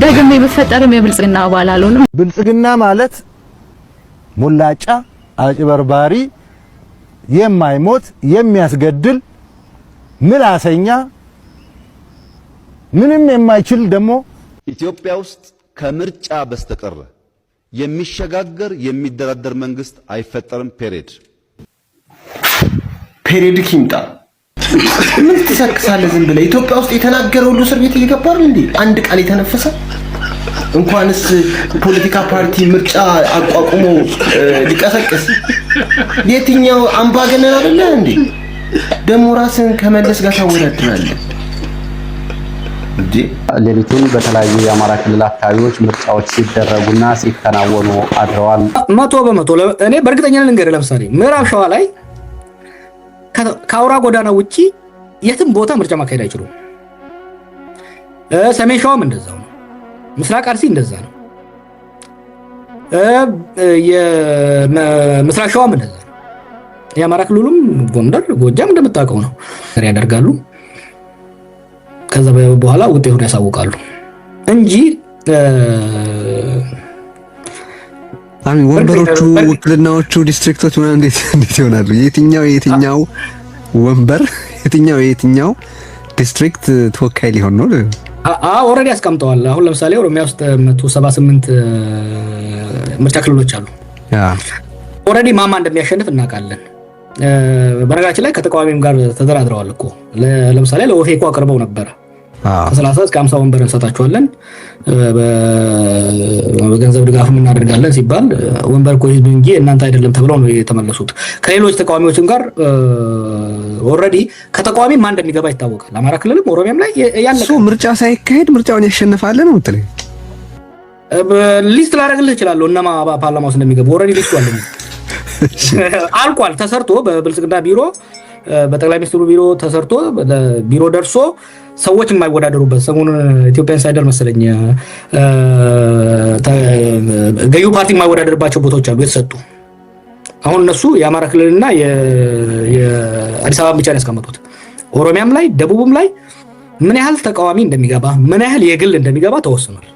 ደግሜ በፈጠረም የብልጽግና አባል አልሆንም። ብልጽግና ማለት ሙላጫ አጭበርባሪ የማይሞት የሚያስገድል ምላሰኛ ምንም የማይችል ደሞ ኢትዮጵያ ውስጥ ከምርጫ በስተቀር የሚሸጋገር የሚደራደር መንግስት አይፈጠርም። ፔሬድ ኪምጣ ምን ትሰክሳለህ? ዝም ብለህ ኢትዮጵያ ውስጥ የተናገረው ሁሉ እስር ቤት እየገባል እንዴ? አንድ ቃል የተነፈሰ እንኳንስ ፖለቲካ ፓርቲ ምርጫ አቋቁሞ ሊቀሰቅስ የትኛው አምባገነን አይደለ እንዴ? ደሞ ራስን ከመለስ ጋር ታወዳድራለህ እንዴ? ሌሊቱን በተለያዩ የአማራ ክልል አካባቢዎች ምርጫዎች ሲደረጉና ሲከናወኑ አድረዋል። 100% እኔ በእርግጠኛ ልንገር፣ ለምሳሌ ምዕራብ ሸዋ ላይ ከአውራ ጎዳና ውጪ የትም ቦታ ምርጫ ማካሄድ አይችሉም። ሰሜን ሸዋም እንደዛው ነው። ምስራቅ አርሲ እንደዛ ነው። የምስራቅ ሸዋም እንደዛ ነው። የአማራ ክልሉም ጎንደር፣ ጎጃም እንደምታውቀው ነው ያደርጋሉ። ከዛ በኋላ ውጤቱን ያሳውቃሉ እንጂ ወንበሮቹ ውክልናዎቹ ዲስትሪክቶች ምናምን እንዴት ይሆናሉ? የትኛው ወንበር የትኛው ዲስትሪክት ተወካይ ሊሆን ነው? ኦሬዲ ያስቀምጠዋል። አሁን ለምሳሌ ኦሮሚያ ውስጥ 178 ምርጫ ክልሎች አሉ። ኦሬዲ ማማ እንደሚያሸንፍ እናውቃለን። በነገራችን ላይ ከተቃዋሚም ጋር ተደራድረዋል እኮ። ለምሳሌ ለኦፌኮ አቅርበው ነበር ከ30 እስከ 50 ወንበር እንሰጣቸዋለን በገንዘብ ድጋፍ እናደርጋለን ሲባል ወንበር እኮ ህዝብ እንጂ እናንተ አይደለም ተብለው ነው የተመለሱት። ከሌሎች ተቃዋሚዎችም ጋር ኦሬዲ ከተቃዋሚ ማን እንደሚገባ ይታወቃል። አማራ ክልልም ኦሮሚያም ላይ ያለቀ ምርጫ ሳይካሄድ ምርጫውን ያሸንፋል ነው የምትለኝ? ሊስት ላደርግልህ እችላለሁ እነማ ፓርላማ ውስጥ እንደሚገቡ ኦሬዲ ሊስቱ አለኝ። አልቋል ተሰርቶ በብልጽግና ቢሮ በጠቅላይ ሚኒስትሩ ቢሮ ተሰርቶ ቢሮ ደርሶ ሰዎች የማይወዳደሩበት ሰሞኑን ኢትዮጵያ ኢንሳይደር መሰለኝ ገዩ ፓርቲ የማይወዳደርባቸው ቦታዎች አሉ የተሰጡ። አሁን እነሱ የአማራ ክልልና የአዲስ አበባ ብቻ ነው ያስቀመጡት። ኦሮሚያም ላይ ደቡብም ላይ ምን ያህል ተቃዋሚ እንደሚገባ ምን ያህል የግል እንደሚገባ ተወስኗል።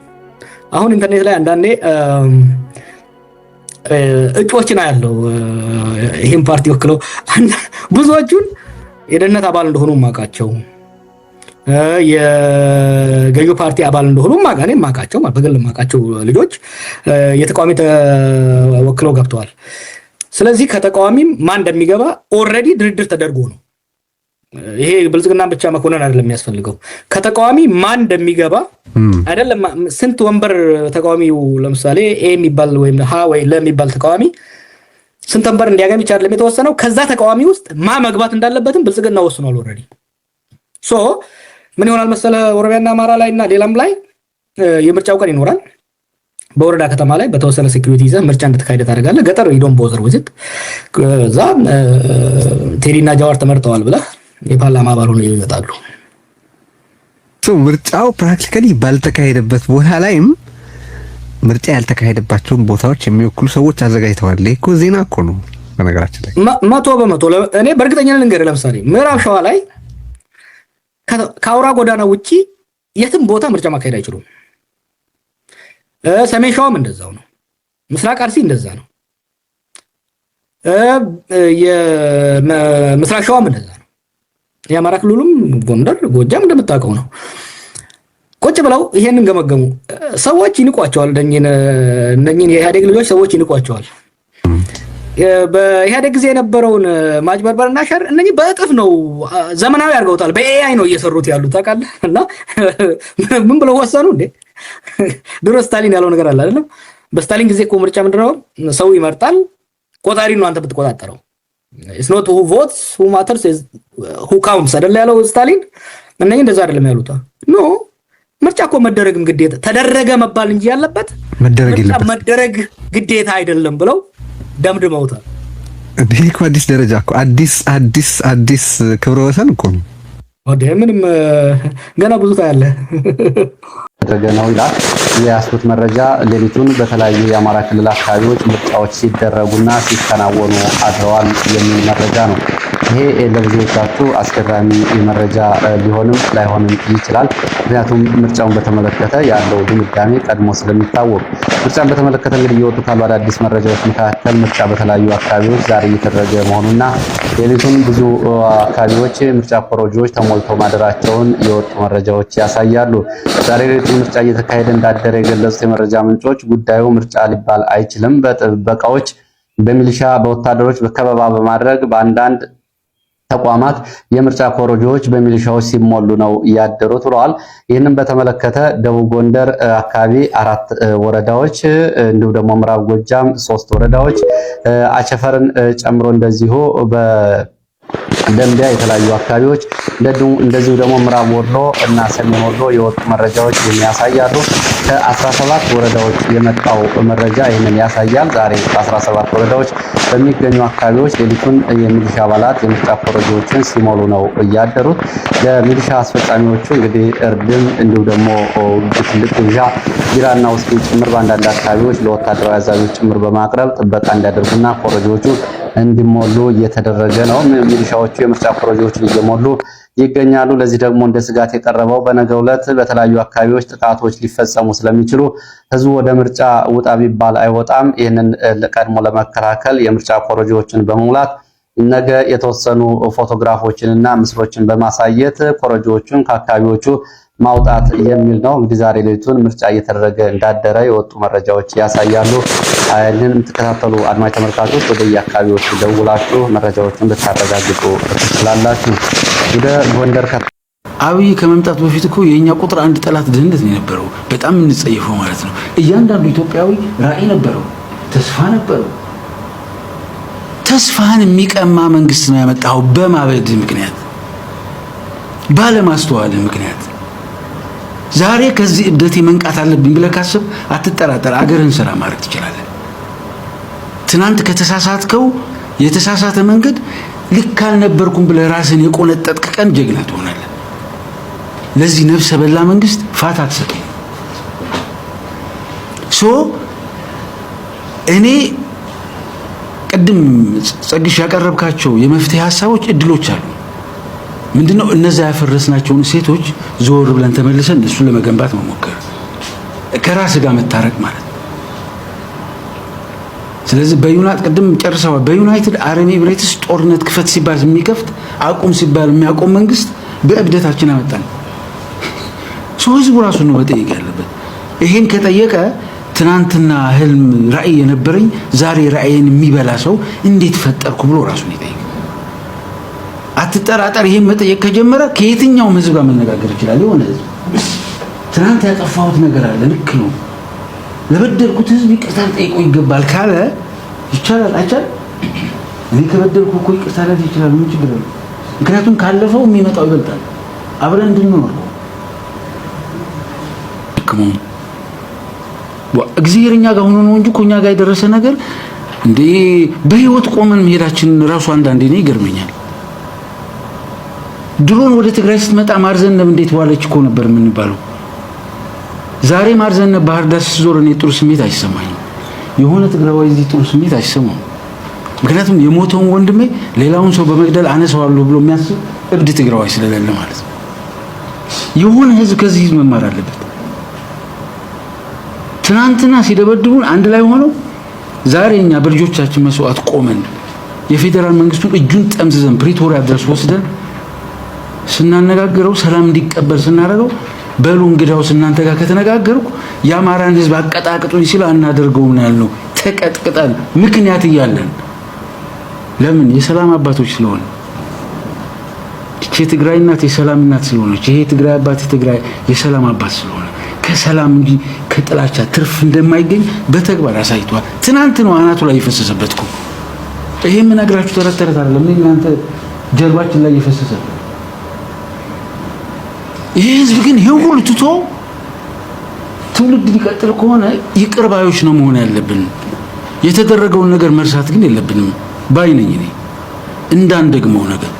አሁን ኢንተርኔት ላይ አንዳንዴ እጮችና ያለው ይሄን ፓርቲ ወክለው ብዙዎቹን የደህንነት አባል እንደሆኑ ማቃቸው የገዩ ፓርቲ አባል እንደሆኑ ማቃቸው በግል ማቃቸው ልጆች የተቃዋሚ ተወክለው ገብተዋል። ስለዚህ ከተቃዋሚም ማን እንደሚገባ ኦሬዲ ድርድር ተደርጎ ነው። ይሄ ብልጽግና ብቻ መኮንን አይደለም የሚያስፈልገው። ከተቃዋሚ ማን እንደሚገባ አይደለም ስንት ወንበር ተቃዋሚው ለምሳሌ ኤ የሚባል ወይም ሀ ወይ ለ የሚባል ተቃዋሚ ስንት ወንበር እንዲያገኝ ብቻ አይደለም የተወሰነው፣ ከዛ ተቃዋሚ ውስጥ መግባት እንዳለበትም ብልጽግና ወስኗል ኦሬዲ። ሶ ምን ይሆናል መሰለ ኦሮሚያና አማራ ላይና ሌላም ላይ የምርጫው ቀን ይኖራል። በወረዳ ከተማ ላይ በተወሰነ ሴኩሪቲ ይዘህ ምርጫ እንድትካሄድ ታደርጋለህ። ገጠር ይዶን ቦዘር ወዝት ከዛ ቴሪና ጃዋር ተመርጠዋል ብለህ የፓርላማ አባል ሆነው ይወጣሉ። ምርጫው ፕራክቲካሊ ባልተካሄደበት ቦታ ላይም ምርጫ ያልተካሄደባቸውን ቦታዎች የሚወክሉ ሰዎች አዘጋጅተዋል። እኮ ዜና እኮ ነው በነገራችን ላይ 100% እኔ በእርግጠኛ ልንገርህ፣ ለምሳሌ ምዕራብ ሸዋ ላይ ከአውራ ጎዳና ውጪ የትም ቦታ ምርጫ ማካሄድ አይችሉም። ሰሜን ሸዋም እንደዛው ነው። ምስራቅ አርሲ እንደዛ ነው። የምስራቅ ሸዋም እንደዛ ነው። የአማራ ክልሉም ጎንደር፣ ጎጃም እንደምታውቀው ነው። ቁጭ ብለው ይሄንን ገመገሙ። ሰዎች ይንቋቸዋል። እነኚህን የኢህአዴግ ልጆች ሰዎች ይንቋቸዋል። በኢህአዴግ ጊዜ የነበረውን ማጭበርበርና ሸር እነኚህ በእጥፍ ነው ዘመናዊ አድርገውታል። በኤአይ ነው እየሰሩት ያሉት ታውቃለህ። እና ምን ብለው ወሰኑ እንዴ? ድሮ ስታሊን ያለው ነገር አለ አይደለም? በስታሊን ጊዜ እኮ ምርጫ ምንድነው ሰው ይመርጣል፣ ቆጣሪ ነው አንተ ብትቆጣጠረው። it's not who votes who matters is who counts አይደል ያለው ስታሊን። እነኚህ እንደዛ አይደለም ያሉት። ኖ ምርጫ እኮ መደረግም ግዴታ ተደረገ መባል እንጂ ያለበት መደረግ ግዴታ አይደለም ብለው ደምድመውታል። ይሄ እኮ አዲስ ደረጃ እኮ አዲስ ክብረ ወሰን እኮ ነው። ወደ ምንም ገና ብዙ ታያለ ተገናው ይላል የያስኩት መረጃ። ሌሊቱን በተለያዩ የአማራ ክልል አካባቢዎች ምርጫዎች ሲደረጉና ሲከናወኑ አድረዋል የሚል መረጃ ነው። ይሄ ለብዙዎቻችሁ አስገራሚ መረጃ ሊሆንም ላይሆንም ይችላል። ምክንያቱም ምርጫውን በተመለከተ ያለው ድምዳሜ ቀድሞ ስለሚታወቅ ምርጫን በተመለከተ እንግዲህ እየወጡ ካሉ አዳዲስ መረጃዎች መካከል ምርጫ በተለያዩ አካባቢዎች ዛሬ እየተደረገ መሆኑና ሌሊቱን ብዙ አካባቢዎች ምርጫ ኮረጆዎች ተሞልተው ማደራቸውን የወጡ መረጃዎች ያሳያሉ። ዛሬ ሌሊቱን ምርጫ እየተካሄደ እንዳደረ የገለጹት የመረጃ ምንጮች ጉዳዩ ምርጫ ሊባል አይችልም፣ በጥበቃዎች፣ በሚሊሻ፣ በወታደሮች በከበባ በማድረግ በአንዳንድ ተቋማት የምርጫ ኮረጆዎች በሚሊሻዎች ሲሞሉ ነው ያደሩት ብለዋል። ይህንን በተመለከተ ደቡብ ጎንደር አካባቢ 4 ወረዳዎች እንዲሁም ደግሞ ምዕራብ ጎጃም 3 ወረዳዎች አቸፈርን ጨምሮ እንደዚሁ በደንቢያ የተለያዩ አካባቢዎች እንደዚሁ ደግሞ ምዕራብ ወሎ እና ሰሜን ወሎ የወጡ መረጃዎች የሚያሳያሉ። ከ17 ወረዳዎች የመጣው መረጃ ይህንን ያሳያል። ዛሬ በ17 ወረዳዎች በሚገኙ አካባቢዎች ሌሊቱን የሚሊሻ አባላት የምርጫ ኮረጆዎችን ሲሞሉ ነው እያደሩት። ለሚሊሻ አስፈጻሚዎቹ እንግዲህ እርድም እንዲሁ ደግሞ ትልቅ ግብዣ ቢራና ውስኪ ጭምር በአንዳንድ አካባቢዎች ለወታደራዊ አዛዦች ጭምር በማቅረብ ጥበቃ እንዲያደርጉና ኮረጆዎቹ እንዲሞሉ እየተደረገ ነው። ሚሊሻዎቹ የምርጫ ኮረጆዎችን እየሞሉ ይገኛሉ። ለዚህ ደግሞ እንደ ስጋት የቀረበው በነገው ዕለት በተለያዩ አካባቢዎች ጥቃቶች ሊፈጸሙ ስለሚችሉ ህዝቡ ወደ ምርጫ ውጣ ቢባል አይወጣም። ይህንን ቀድሞ ለመከላከል የምርጫ ኮረጆዎችን በመሙላት ነገ የተወሰኑ ፎቶግራፎችንና ምስሎችን በማሳየት ኮረጆዎቹን ከአካባቢዎቹ ማውጣት የሚል ነው። እንግዲህ ዛሬ ሌሊቱን ምርጫ እየተደረገ እንዳደረ የወጡ መረጃዎች ያሳያሉ። ይህንን የምትከታተሉ አድማጭ ተመልካቾች ወደ የአካባቢዎቹ ደውላችሁ መረጃዎችን ልታረጋግጡ ትችላላችሁ። ወደ ጎንደር አብይ ከመምጣቱ በፊት እኮ የኛ ቁጥር 1 ጠላት ድህነት ነው የነበረው። በጣም እንጸየፈው ማለት ነው። እያንዳንዱ ኢትዮጵያዊ ራዕይ ነበረው፣ ተስፋ ነበረው። ተስፋን የሚቀማ መንግስት ነው ያመጣው። በማበድ ምክንያት፣ ባለማስተዋል ምክንያት። ዛሬ ከዚህ እብደቴ መንቃት አለብኝ ብለህ ካሰብ አትጠራጠር፣ አገርህን ስራ ማድረግ ትችላለህ። ትናንት ከተሳሳትከው የተሳሳተ መንገድ ልክ አልነበርኩም ብለህ ራስን የቆነጠጥክ ቀን ጀግና ትሆናለህ። ለዚህ ነፍሰ በላ መንግስት ፋታ አትሰጠው። እኔ ቅድም ጸግሽ ያቀረብካቸው የመፍትሄ ሐሳቦች እድሎች አሉ። ምንድነው? እነዛ ያፈረስናቸውን ሴቶች ዞር ብለን ተመልሰን እሱን ለመገንባት መሞከር፣ ከራስ ጋር መታረቅ ማለት ነው። ስለዚህ በዩናይትድ ቅድም ጨርሰዋል። በዩናይትድ አረብ ኤሚሬትስ ጦርነት ክፈት ሲባል የሚከፍት አቁም ሲባል የሚያቆም መንግስት በእብደታችን አመጣን። ህዝቡ ራሱ ነው መጠየቅ ያለበት። ይሄን ከጠየቀ ትናንትና ህልም ራዕይ የነበረኝ ዛሬ ራዕይን የሚበላ ሰው እንዴት ፈጠርኩ ብሎ ራሱን ይጠይቅ። አትጠራጠር። ይሄን መጠየቅ ከጀመረ ከየትኛውም ህዝብ ጋር መነጋገር ይችላል። የሆነ ህዝብ ትናንት ያጠፋሁት ነገር አለ፣ ልክ ነው፣ ለበደልኩት ህዝብ ይቅርታ ጠይቆ ይገባል ካለ ይቻላል። አይቻልም? እኔ ከበደልኩ እኮ ይቅርታ ላት ይችላል። ምን ችግር አለ? ምክንያቱም ካለፈው የሚመጣው ይበልጣል። አብረን እንድንኖር ነው። እግዚአብሔር እኛ ጋር ሆኖ ነው እንጂ እኛ ጋር የደረሰ ነገር እንዴ በህይወት ቆመን መሄዳችን ራሱ አንዳንዴ ነው ይገርመኛል። ድሮን ወደ ትግራይ ስትመጣ ማርዘነብ እንዴት ዋለች እኮ ነበር የምንባለው። ዛሬ ማርዘነብ ባህር ዳር ሲዞር እኔ ጥሩ ስሜት አይሰማኝም። የሆነ ትግራዋይ እዚህ ጥሩ ስሜት አይሰማም። ምክንያቱም የሞተውን ወንድሜ ሌላውን ሰው በመግደል አነሳዋለሁ ብሎ የሚያስብ እብድ ትግራዋይ ስለሌለ ማለት ነው። የሆነ ህዝብ ከዚህ መማር አለበት። ትናንትና ሲደበድቡን አንድ ላይ ሆነው ዛሬ እኛ በልጆቻችን መስዋዕት ቆመን የፌደራል መንግስቱን እጁን ጠምዝዘን ፕሪቶሪያ ድረስ ወስደን ስናነጋግረው ሰላም እንዲቀበል ስናደርገው በሉ እንግዳውስ እናንተ ጋር ከተነጋገርኩ የአማራን ህዝብ አቀጣቅጡኝ ሲል አናደርገውም ያልነው ተቀጥቅጠን ምክንያት እያለን ለምን? የሰላም አባቶች ስለሆነ። እቺ ትግራይ እናት የሰላም እናት ስለሆነች፣ ይሄ ትግራይ አባት የትግራይ የሰላም አባት ስለሆነ ከሰላም እንጂ ከጥላቻ ትርፍ እንደማይገኝ በተግባር አሳይቷል። ትናንት ነው አናቱ ላይ የፈሰሰበት እኮ። ይሄ ምን ነግራችሁ ተረተረት አይደለም። እናንተ ጀርባችን ላይ የፈሰሰ ይሄ ህዝብ ግን ይሄ ሁሉ ትቶ ትውልድ ሊቀጥል ከሆነ ይቅር ባዮች ነው መሆን ያለብን። የተደረገውን ነገር መርሳት ግን የለብንም ባይነኝ እኔ እንዳንደግመው ነገር።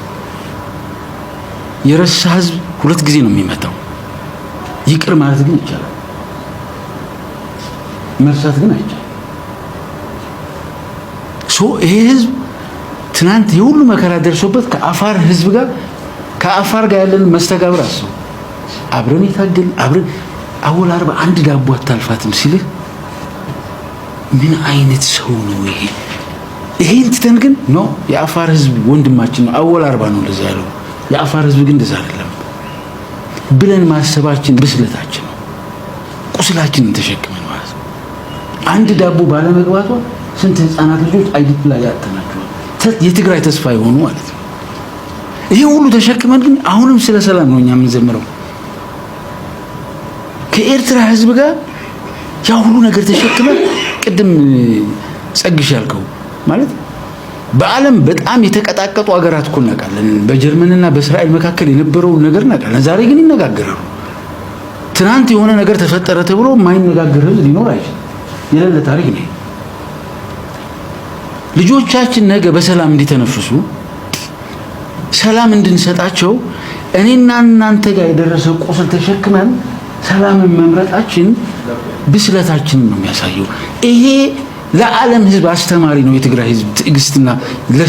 የረሳ ህዝብ ሁለት ጊዜ ነው የሚመጣው። ይቅር ማለት ግን ይቻላል፣ መርሳት ግን አይቻልም። ይሄ ህዝብ ትናንት የሁሉ መከራ ደርሶበት ከአፋር ህዝብ ጋር ያለን መስተጋብር አስቡ። አብረን የታገልን አብረን አወል አርባ አንድ ዳቦ አታልፋትም ሲልህ ምን አይነት ሰው ነው ይሄ? ይሄን ትተን ግን ነው የአፋር ህዝብ ወንድማችን ነው አወል አርባ ነው እንደዛ ያለው። የአፋር ህዝብ ግን እንደዛ አይደለም ብለን ማሰባችን ብስለታችን ነው። ቁስላችንን ተሸክመን ማለት ነው። አንድ ዳቦ ባለመግባቷ ስንት ህፃናት ልጆች አይዲት ላይ ያተናቸው የትግራይ ተስፋ የሆኑ ማለት ነው። ይሄ ሁሉ ተሸክመን ግን አሁንም ስለ ሰላም ነው እኛ የምንዘምረው። ከኤርትራ ህዝብ ጋር ያ ሁሉ ነገር ተሸክመን ቅድም ጸግሽ ያልከው ማለት በዓለም በጣም የተቀጣቀጡ ሀገራት እኮ እናውቃለን። በጀርመንና በእስራኤል መካከል የነበረው ነገር እናውቃለን። ዛሬ ግን ይነጋገራሉ። ትናንት የሆነ ነገር ተፈጠረ ተብሎ የማይነጋገር ህዝብ ሊኖር አይችልም። የሌለ ታሪክ ነው። ልጆቻችን ነገ በሰላም እንዲተነፍሱ ሰላም እንድንሰጣቸው እኔና እናንተ ጋር የደረሰ ቁስል ተሸክመን ሰላምን መምረጣችን ብስለታችንን ነው የሚያሳየው። ይሄ ለዓለም ህዝብ አስተማሪ ነው። የትግራይ ህዝብ ትዕግስትና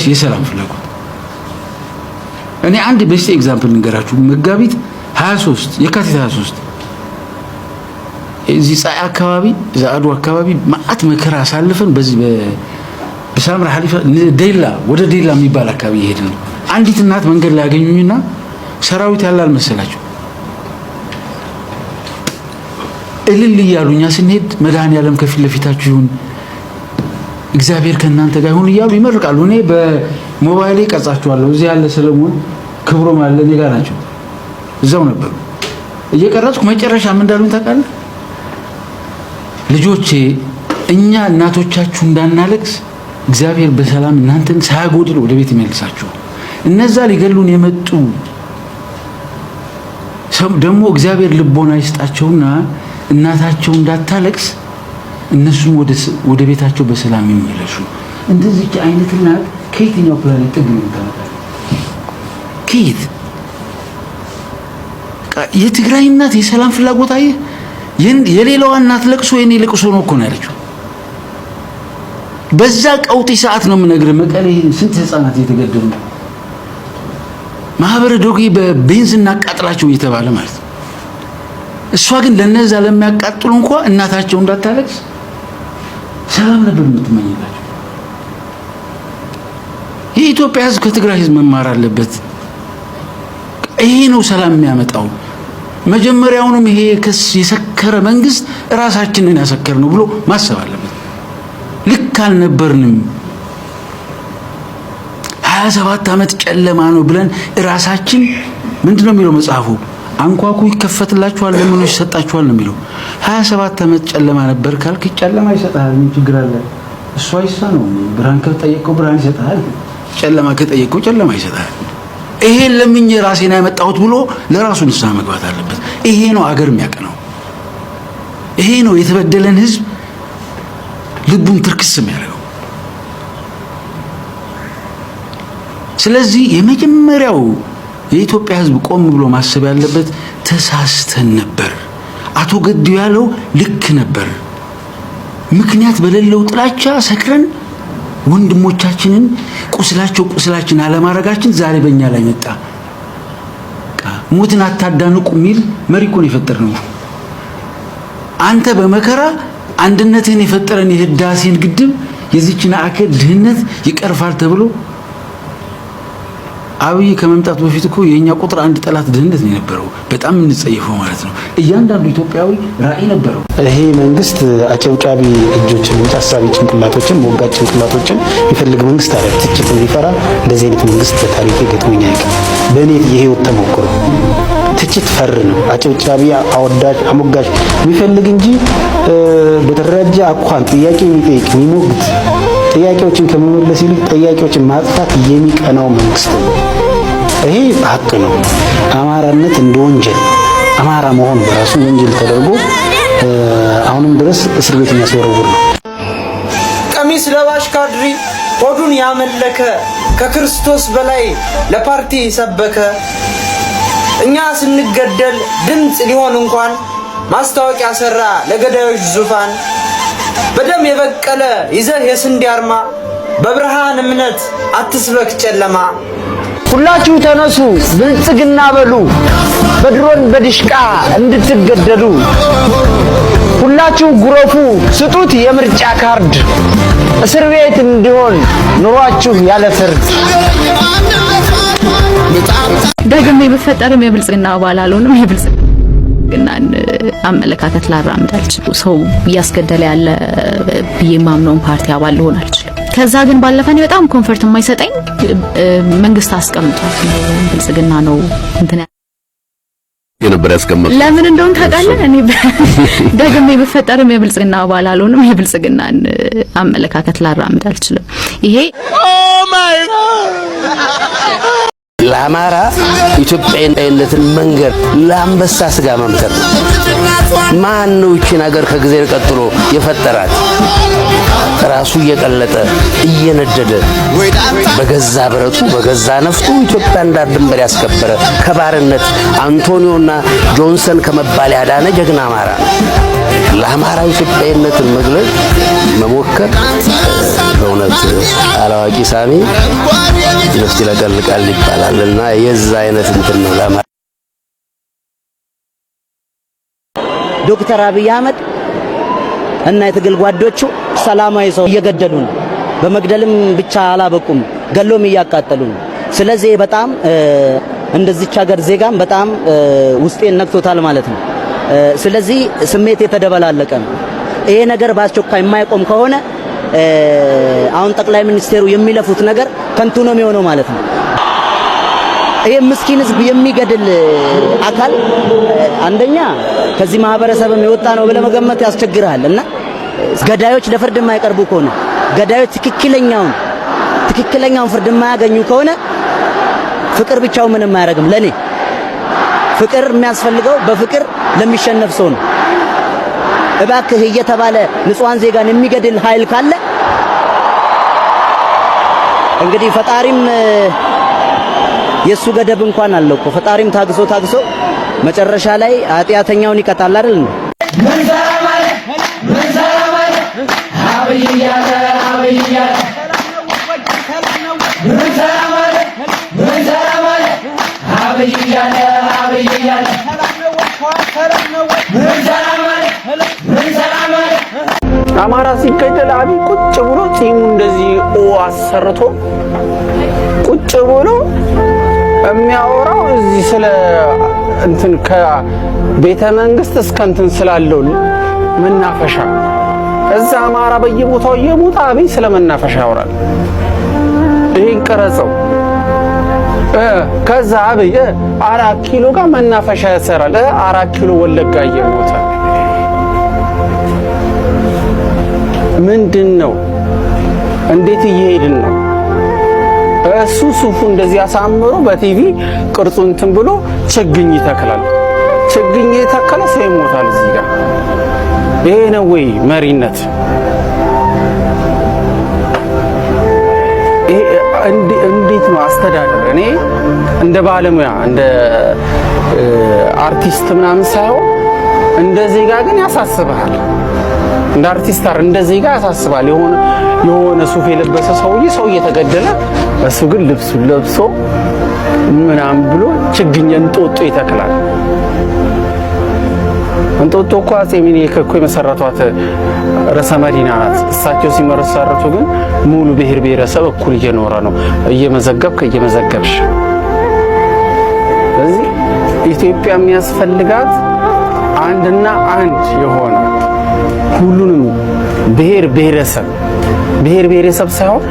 የሰላም ፍላጎት። እኔ አንድ ቤስት ኤግዛምፕል ልንገራችሁ። መጋቢት 23 የካቲት 23 እዚህ ጻይ አካባቢ ዛአዱ አካባቢ ማአት መከራ አሳልፈን በዚህ በሳምራ ሐሊፋ ዴላ ወደ ዴላ የሚባል አካባቢ ይሄድን። አንዲት እናት መንገድ ላይ ያገኙኝና ሰራዊት ያላል መሰላቸው እልል እያሉኛ ስንሄድ መድኃኒዓለም ከፊት ለፊታችሁ ይሁን እግዚአብሔር ከእናንተ ጋር ይሁን እያሉ ይመርቃሉ። እኔ በሞባይሌ ቀርጻቸዋለሁ። እዚህ ያለ ሰለሞን ክብሮ ማለት እኔ ጋር ናቸው። እዛው ነበሩ እየቀረጽኩ መጨረሻ ምን እንዳሉኝ ታውቃለህ? ልጆቼ እኛ እናቶቻችሁ እንዳናለቅስ እግዚአብሔር በሰላም እናንተን ሳያጎድል ወደ ቤት ይመልሳችሁ። እነዛ ሊገሉን የመጡ ደግሞ እግዚአብሔር ልቦና ይስጣቸውና እናታቸው እንዳታለቅስ እነሱም ወደ ቤታቸው በሰላም ይመለሱ። እንደዚህ አይነት እናት ከየትኛው ፕላኔት ጥግ ነው የምታመጣው? ከየት? የትግራይ እናት የሰላም ፍላጎት አየህ? የሌላዋ እናት ለቅሶ የኔ ለቅሶ ነው እኮ ነው ያለችው። በዛ ቀውጢ ሰዓት ነው የምነግርህ። መቀሌ ስንት ህፃናት እየተገደሉ ነው። ማህበረ ዶጌ በቤንዚን እናቃጥላቸው እየተባለ ማለት ነው። እሷ ግን ለነዛ ለሚያቃጥሉ እንኳን እናታቸው እንዳታለቅስ ሰላም ነበር የምትመኝላቸው። የኢትዮጵያ ህዝብ ከትግራይ ህዝብ መማር አለበት። ይሄ ነው ሰላም የሚያመጣው። መጀመሪያውንም ይሄ የሰከረ መንግስት ራሳችንን ያሰከር ነው ብሎ ማሰብ አለበት። ልክ አልነበርንም። 27 ዓመት ጨለማ ነው ብለን ራሳችን ምንድነው የሚለው መጽሐፉ? አንኳኩ ይከፈትላችኋል፣ ለምኑ ይሰጣችኋል ነው የሚለው። 27 ዓመት ጨለማ ነበር ካልክ ጨለማ ይሰጣል። ምን ችግር አለ? እሱ አይሳ ነው። ብርሃን ከጠየቀው ብርሃን ይሰጣል፣ ጨለማ ከጠየቀው ጨለማ ይሰጣል። ይሄን ለምኜ ራሴን ያመጣሁት ብሎ ለራሱ ንስሐ መግባት አለበት። ይሄ ነው አገር የሚያቀናው። ይሄ ነው የተበደለን ህዝብ ልቡን ትርክስ የሚያደርገው። ስለዚህ የመጀመሪያው የኢትዮጵያ ህዝብ ቆም ብሎ ማሰብ ያለበት ተሳስተን ነበር። አቶ ገዱ ያለው ልክ ነበር። ምክንያት በሌለው ጥላቻ ሰክረን ወንድሞቻችንን ቁስላችን አለማረጋችን ዛሬ በእኛ ላይ መጣ። ሞትን አታዳንቁ የሚል መሪ እኮ ነው የፈጠርነው። አንተ በመከራ አንድነትን የፈጠረን የህዳሴን ግድብ የዚችን አከል ድህነት ይቀርፋል ተብሎ አብይ ከመምጣቱ በፊት እኮ የኛ ቁጥር አንድ ጠላት ድህነት ነው የነበረው። በጣም እንጸየፈው ማለት ነው። እያንዳንዱ ኢትዮጵያዊ ራዕይ ነበረው። ይሄ መንግስት አጨብጫቢ እጆችን፣ ታሳቢ ጭንቅላቶችን፣ ሞጋጭ ጭንቅላቶችን የሚፈልግ መንግስት አይደል። ትችት እንዲፈራ እንደዚህ አይነት መንግስት በታሪክ ገጥሞኝ አያውቅም። በእኔ የህይወት ተሞክሮ ትችት ፈር ነው። አጨብጫቢ፣ አወዳጅ፣ አሞጋሽ የሚፈልግ እንጂ በተደራጀ አኳን ጥያቄ የሚጠይቅ የሚሞግት ጥያቄዎችን ከመመለስ ይልቅ ጥያቄዎችን ማጥፋት የሚቀናው መንግስት ነው። ይሄ ሀቅ ነው። አማራነት እንደ ወንጀል አማራ መሆን በራሱ ወንጀል ተደርጎ አሁንም ድረስ እስር ቤት የሚያስወርውር ነው። ቀሚስ ለባሽ ካድሪ ሆዱን ያመለከ ከክርስቶስ በላይ ለፓርቲ ሰበከ። እኛ ስንገደል ድምፅ ሊሆን እንኳን ማስታወቂያ ሰራ ለገዳዮች ዙፋን። በደም የበቀለ ይዘህ የስንዴ አርማ በብርሃን እምነት አትስበክ ጨለማ። ሁላችሁ ተነሱ ብልጽግና በሉ በድሮን በድሽቃ እንድትገደሉ። ሁላችሁ ጉረፉ ስጡት የምርጫ ካርድ እስር ቤት እንዲሆን ኑሯችሁ ያለ ፍርድ። ደግሜ በፈጠርም የብልጽግና አባል አልሆንም። የብልጽግናን አመለካከት ላራምድ አልችልም። ሰው እያስገደለ ያለ ብዬ ማምነውን ፓርቲ አባል ልሆን አልችልም። ከዛ ግን ባለፈ እኔ በጣም ኮንፈርት የማይሰጠኝ መንግስት አስቀምጧል ብልጽግና ነው እንትን የነበር ያስቀምጥ ለምን እንደሆነ ታውቃለህ? እኔ ደግሜ በፈጠርም የብልጽግና አባል አልሆንም። የብልጽግናን አመለካከት ላራምድ አልችልም። ይሄ ለአማራ ኢትዮጵያዊነትን መንገር ለአንበሳ ስጋ መምከር ነው። ማን ነው ይህችን ሀገር ከጊዜ ቀጥሎ የፈጠራት? ራሱ እየቀለጠ እየነደደ በገዛ ብረቱ በገዛ ነፍጡ ኢትዮጵያን ዳር ድንበር ያስከበረ ከባርነት አንቶኒዮና ጆንሰን ከመባል ያዳነ ጀግና አማራ ነው። ለአማራ ኢትዮጵያዊነትን መግለጽ መሞከር በእውነት አላዋቂ ሳሚ ነፍስ ይለቀልቃል ይባላልና የዛ አይነት እንትን ነው። ለአማራ ዶክተር አብይ አህመድ እና የትግል ጓዶቹ ሰላማዊ ሰው እየገደሉ ነው። በመግደልም ብቻ አላበቁም፣ ገሎም እያቃጠሉ ነው። ስለዚህ በጣም እንደዚች ሀገር ዜጋም በጣም ውስጤን ነክቶታል ማለት ነው። ስለዚህ ስሜት የተደበላለቀ ነው። ይሄ ነገር በአስቸኳይ የማይቆም ከሆነ አሁን ጠቅላይ ሚኒስቴሩ የሚለፉት ነገር ከንቱ ነው የሚሆነው ማለት ነው። ይሄ ምስኪን ህዝብ የሚገድል አካል አንደኛ ከዚህ ማህበረሰብም የወጣ ነው ብለህ መገመት ያስቸግራል። እና ገዳዮች ለፍርድ የማይቀርቡ ከሆነ ገዳዮች ትክክለኛውን ፍርድ የማያገኙ ከሆነ ፍቅር ብቻው ምንም አያደርግም። ለኔ ፍቅር የሚያስፈልገው በፍቅር ለሚሸነፍ ሰው ነው። እባክህ እየተባለ ንጹሃን ዜጋን የሚገድል ኃይል ካለ እንግዲህ ፈጣሪም የሱ ገደብ እንኳን አለው እኮ። ፈጣሪም ታግሶ መጨረሻ ላይ ኃጢአተኛውን ይቀጣል አይደል? አማራ ሲገደል አብይ ቁጭ ብሎ ጺሙ እንደዚህ አሰርቶ ቁጭ ብሎ የሚያወራው እዚህ ስለ እንትን ከቤተ መንግስት እስከ እንትን ስላለው መናፈሻ እዛ አማራ በየቦታው እየሞተ አብይ ስለ መናፈሻ ያወራል። ይሄን ቀረጸው። ከዛ አብይ 4 ኪሎ ጋር መናፈሻ ያሰራል። 4 ኪሎ ወለጋ እየሞተ ምንድነው? እንዴት እየሄድን ነው? እሱ ሱፉ እንደዚህ አሳምሮ በቲቪ ቅርጹ እንትን ብሎ ችግኝ ይተክላል። ችግኝ የተከለ ሰው ይሞታል እዚህ ጋር። ይሄ ነው ወይ መሪነት? እንዴት ነው አስተዳደር? እኔ እንደ ባለሙያ እንደ አርቲስት ምናምን ሳይሆን እንደ ዜጋ ግን ያሳስባል። እንደ አርቲስት እንደ ዜጋ ያሳስባል። የሆነ ሱፍ የለበሰ ሰውዬ ሰው እየተገደለ እሱ ግን ልብሱን ለብሶ ምናምን ብሎ ችግኝ እንጦጦ ይተክላል። እንጦጦ እኮ አፄ ምኒልክ እኮ የመሰረቷት ርዕሰ መዲና ናት። እሳቸው ሲመሰረቱ ግን ሙሉ ብሔር ብሔረሰብ እኩል እየኖረ ነው። እየመዘገብሽ ስለዚህ ኢትዮጵያ የሚያስፈልጋት አንድና አንድ የሆነ ሁሉንም ብሔር ብሔረሰብ ሳይሆን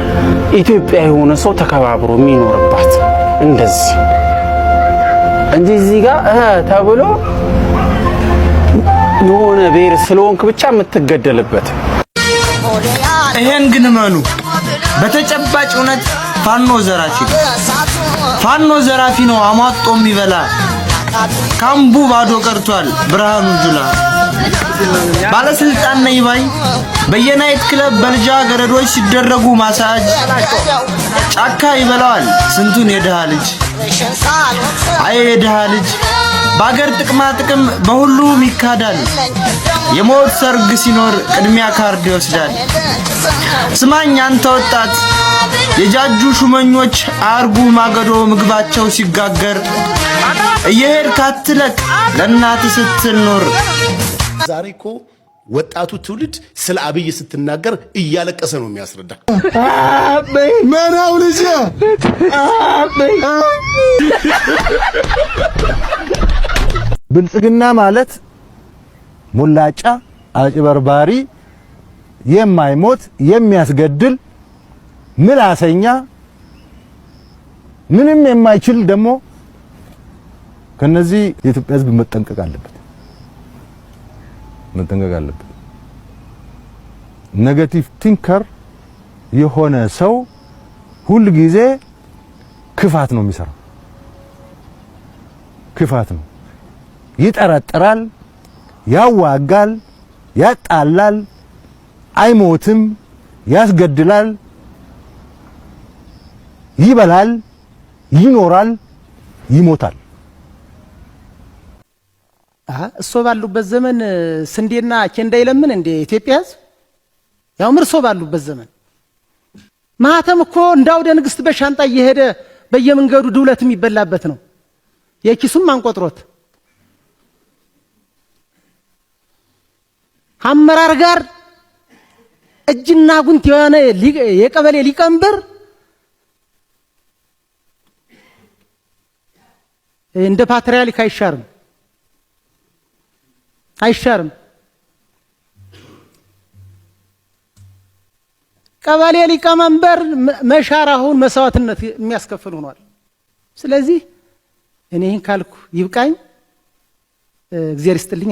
ኢትዮጵያ የሆነ ሰው ተከባብሮ የሚኖርባት እንደዚህ እንጂ እዚህ ጋር ተብሎ የሆነ ብሔር ስለሆንክ ብቻ የምትገደልበት። ይሄን ግን መኑ በተጨባጭ እውነት ፋኖ ዘራፊ ነው አሟጦ የሚበላ ካምቡ ባዶ ቀርቷል ብርሃኑ ጁላ። ባለስልጣን ነኝ ባይ በየናይት ክለብ በልጃ ገረዶች ሲደረጉ ማሳጅ ጫካ ይበላዋል ስንቱን የድሃ ልጅ። አይ የድሃ ልጅ በአገር ጥቅማ ጥቅም በሁሉም ይካዳል። የሞት ሰርግ ሲኖር ቅድሚያ ካርድ ይወስዳል። ስማኝ አንተ ወጣት የጃጁ ሹመኞች አርጉ ማገዶ ምግባቸው ሲጋገር እየሄድክ አትለቅ ለእናትህ ስትል ኖር። ዛሬ እኮ ወጣቱ ትውልድ ስለ አብይ ስትናገር እያለቀሰ ነው የሚያስረዳ። መናው ልጅ ብልጽግና ማለት ሙላጫ አጭበርባሪ የማይሞት የሚያስገድል ምላሰኛ ምንም የማይችል ደግሞ ከነዚህ የኢትዮጵያ ሕዝብ መጠንቀቅ አለበት። ኔጌቲቭ ቲንከር የሆነ ሰው ሁሉ ጊዜ ክፋት ነው የሚሰራው። ክፋት ነው። ይጠረጥራል፣ ያዋጋል፣ ያጣላል፣ አይሞትም፣ ያስገድላል፣ ይበላል፣ ይኖራል፣ ይሞታል። እሶ ባሉበት ዘመን ስንዴና ኬንዳ ይለምን እንደ ኢትዮጵያ ሕዝብ ያው ምርሶ ባሉበት ዘመን ማህተም እኮ እንዳውደ ንግስት በሻንጣ እየሄደ በየመንገዱ ድውለት የሚበላበት ነው። የኪሱም አንቆጥሮት አመራር ጋር እጅና ጉንት የሆነ የቀበሌ ሊቀመንበር እንደ ፓትርያርክ አይሻርም። ቀበሌ ሊቀመንበር መሻር አሁን መስዋዕትነት የሚያስከፍል ሆኗል። ስለዚህ እኔ ይህን ካልኩ ይብቃኝ። እግዚአብሔር ይስጥልኝ።